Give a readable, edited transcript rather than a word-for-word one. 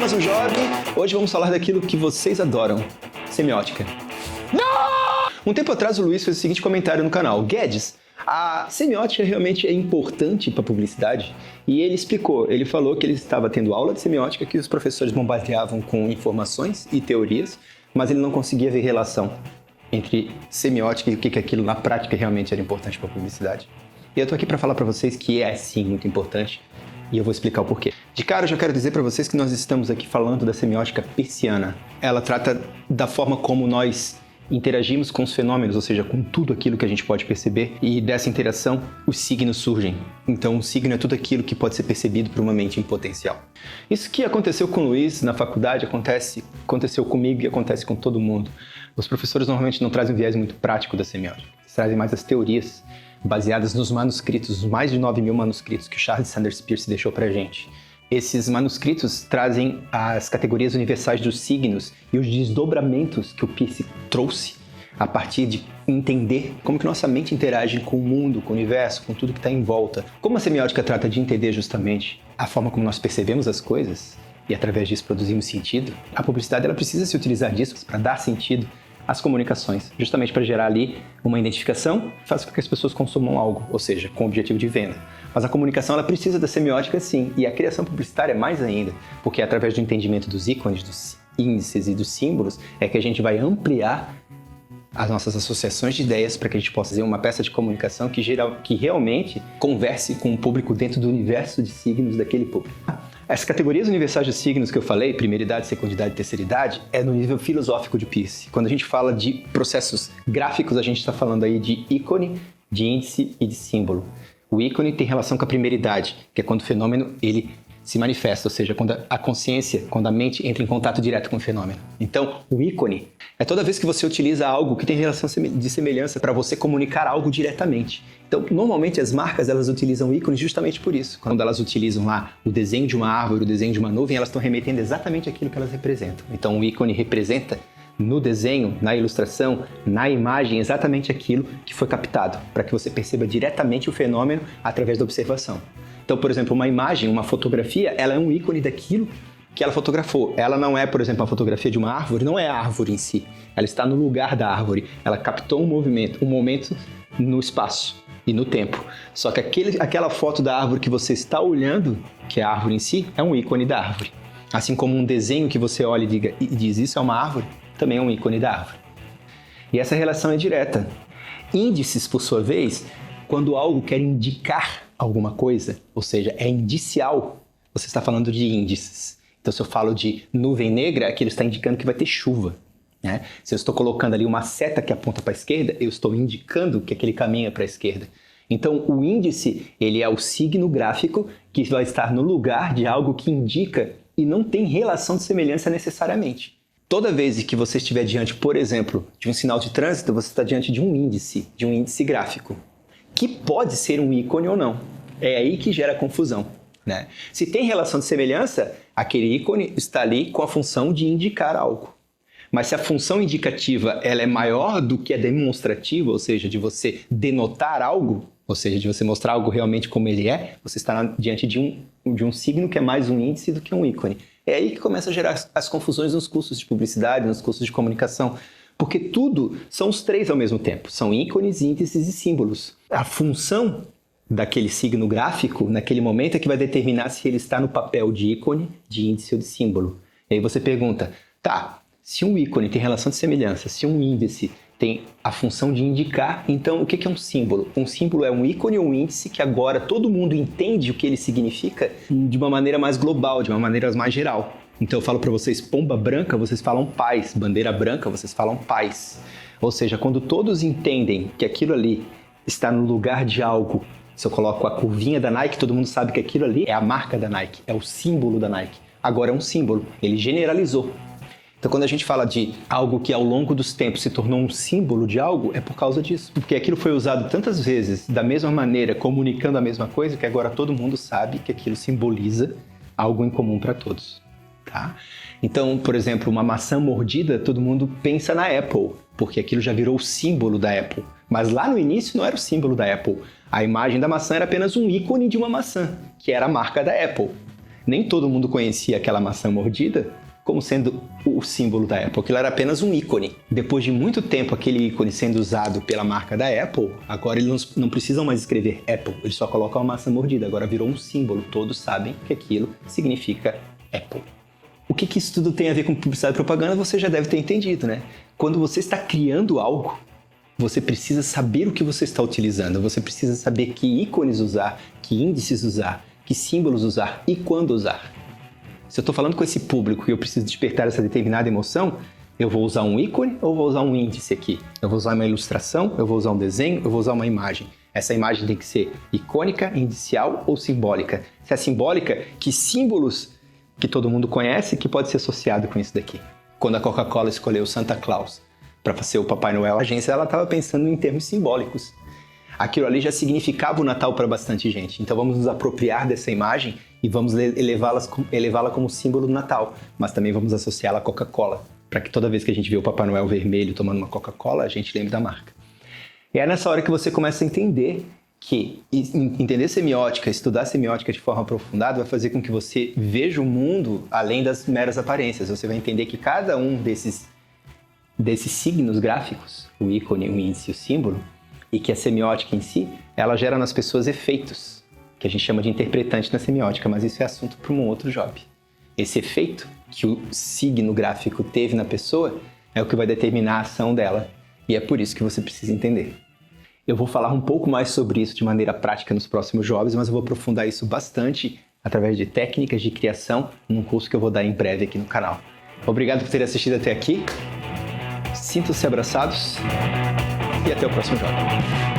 mais um Job. Hoje vamos falar daquilo que vocês adoram, semiótica. Não! Um tempo atrás o Luiz fez o seguinte comentário no canal: Guedes, a semiótica realmente é importante para a publicidade? E ele explicou, ele falou que ele estava tendo aula de semiótica, que os professores bombardeavam com informações e teorias, mas ele não conseguia ver relação entre semiótica e o que aquilo na prática realmente era importante para a publicidade. E eu estou aqui para falar para vocês que é sim muito importante, e eu vou explicar o porquê. De cara, eu já quero dizer para vocês que nós estamos aqui falando da semiótica peirciana. Ela trata da forma como nós interagimos com os fenômenos, ou seja, com tudo aquilo que a gente pode perceber, e dessa interação os signos surgem. Então o signo é tudo aquilo que pode ser percebido por uma mente em potencial. Isso que aconteceu com o Luiz na faculdade aconteceu comigo e acontece com todo mundo. Os professores normalmente não trazem um viés muito prático da semiótica, eles trazem mais as teorias baseadas nos manuscritos, os mais de 9.000 manuscritos que o Charles Sanders Peirce deixou pra gente. Esses manuscritos trazem as categorias universais dos signos e os desdobramentos que o Peirce trouxe a partir de entender como que nossa mente interage com o mundo, com o universo, com tudo que está em volta. Como a semiótica trata de entender justamente a forma como nós percebemos as coisas e através disso produzimos sentido, a publicidade ela precisa se utilizar disso para dar sentido às comunicações, justamente para gerar ali uma identificação que faça com que as pessoas consumam algo, ou seja, com o objetivo de venda. Mas a comunicação ela precisa da semiótica sim, e a criação publicitária mais ainda, porque através do entendimento dos ícones, dos índices e dos símbolos é que a gente vai ampliar as nossas associações de ideias para que a gente possa fazer uma peça de comunicação que realmente converse com o público dentro do universo de signos daquele público. As categorias universais dos signos que eu falei, primeira idade, segunda idade e terceira idade, é no nível filosófico de Peirce. Quando a gente fala de processos gráficos, a gente está falando aí de ícone, de índice e de símbolo. O ícone tem relação com a primeira idade, que é quando o fenômeno ele se manifesta, ou seja, quando a consciência, quando a mente entra em contato direto com o fenômeno. Então, o ícone é toda vez que você utiliza algo que tem relação de semelhança para você comunicar algo diretamente. Então, normalmente as marcas elas utilizam ícones justamente por isso. Quando elas utilizam lá o desenho de uma árvore, o desenho de uma nuvem, elas estão remetendo exatamente aquilo que elas representam. Então, o ícone representa no desenho, na ilustração, na imagem, exatamente aquilo que foi captado, para que você perceba diretamente o fenômeno através da observação. Então, por exemplo, uma imagem, uma fotografia, ela é um ícone daquilo que ela fotografou. Ela não é, por exemplo, a fotografia de uma árvore, não é a árvore em si. Ela está no lugar da árvore. Ela captou um momento no espaço e no tempo. Só que aquela foto da árvore que você está olhando, que é a árvore em si, é um ícone da árvore. Assim como um desenho que você olha e diz isso é uma árvore, também é um ícone da árvore. E essa relação é direta. Índices, por sua vez, quando algo quer indicar alguma coisa, ou seja, é indicial, você está falando de índices. Então, se eu falo de nuvem negra, aquilo está indicando que vai ter chuva, né? Se eu estou colocando ali uma seta que aponta para a esquerda, eu estou indicando que aquele caminho é para a esquerda. Então, o índice, ele é o signo gráfico que vai estar no lugar de algo que indica e não tem relação de semelhança necessariamente. Toda vez que você estiver diante, por exemplo, de um sinal de trânsito, você está diante de um índice gráfico, que pode ser um ícone ou não. É aí que gera confusão, né? Se tem relação de semelhança, aquele ícone está ali com a função de indicar algo. Mas se a função indicativa ela é maior do que a demonstrativa, ou seja, de você denotar algo, ou seja, de você mostrar algo realmente como ele é, você está diante de um signo que é mais um índice do que um ícone. É aí que começa a gerar as confusões nos cursos de publicidade, nos cursos de comunicação. Porque tudo são os três ao mesmo tempo. São ícones, índices e símbolos. A função daquele signo gráfico, naquele momento, é que vai determinar se ele está no papel de ícone, de índice ou de símbolo. E aí você pergunta, tá, se um ícone tem relação de semelhança, se um índice tem a função de indicar, então o que é um símbolo? Um símbolo é um ícone ou um índice que agora todo mundo entende o que ele significa de uma maneira mais global, de uma maneira mais geral. Então eu falo para vocês, pomba branca, vocês falam paz, bandeira branca, vocês falam paz. Ou seja, quando todos entendem que aquilo ali está no lugar de algo, se eu coloco a curvinha da Nike, todo mundo sabe que aquilo ali é a marca da Nike, é o símbolo da Nike. Agora é um símbolo, ele generalizou. Então quando a gente fala de algo que ao longo dos tempos se tornou um símbolo de algo, é por causa disso. Porque aquilo foi usado tantas vezes, da mesma maneira, comunicando a mesma coisa, que agora todo mundo sabe que aquilo simboliza algo em comum para todos. Tá? Então, por exemplo, uma maçã mordida, todo mundo pensa na Apple, porque aquilo já virou o símbolo da Apple. Mas lá no início não era o símbolo da Apple. A imagem da maçã era apenas um ícone de uma maçã, que era a marca da Apple. Nem todo mundo conhecia aquela maçã mordida como sendo o símbolo da Apple. Aquilo era apenas um ícone. Depois de muito tempo aquele ícone sendo usado pela marca da Apple, agora eles não precisam mais escrever Apple, eles só colocam a maçã mordida. Agora virou um símbolo, todos sabem que aquilo significa Apple. O que isso tudo tem a ver com publicidade e propaganda, você já deve ter entendido, né? Quando você está criando algo, você precisa saber o que você está utilizando, você precisa saber que ícones usar, que índices usar, que símbolos usar e quando usar. Se eu estou falando com esse público e eu preciso despertar essa determinada emoção, eu vou usar um ícone ou vou usar um índice aqui? Eu vou usar uma ilustração, eu vou usar um desenho, eu vou usar uma imagem. Essa imagem tem que ser icônica, indicial ou simbólica. Se é simbólica, que símbolos que todo mundo conhece que pode ser associado com isso daqui? Quando a Coca-Cola escolheu Santa Claus para ser o Papai Noel, a agência estava pensando em termos simbólicos. Aquilo ali já significava o Natal para bastante gente. Então vamos nos apropriar dessa imagem e vamos elevá-la como símbolo do Natal. Mas também vamos associá-la à Coca-Cola, para que toda vez que a gente vê o Papai Noel vermelho tomando uma Coca-Cola, a gente lembre da marca. E é nessa hora que você começa a entender que entender semiótica, estudar semiótica de forma aprofundada vai fazer com que você veja o mundo além das meras aparências. Você vai entender que cada um desses signos gráficos, o ícone, o índice e o símbolo, e que a semiótica em si, ela gera nas pessoas efeitos, que a gente chama de interpretante na semiótica, mas isso é assunto para um outro job. Esse efeito que o signo gráfico teve na pessoa é o que vai determinar a ação dela, e é por isso que você precisa entender. Eu vou falar um pouco mais sobre isso de maneira prática nos próximos jobs, mas eu vou aprofundar isso bastante através de técnicas de criação num curso que eu vou dar em breve aqui no canal. Obrigado por ter assistido até aqui, sintam-se abraçados e até o próximo job.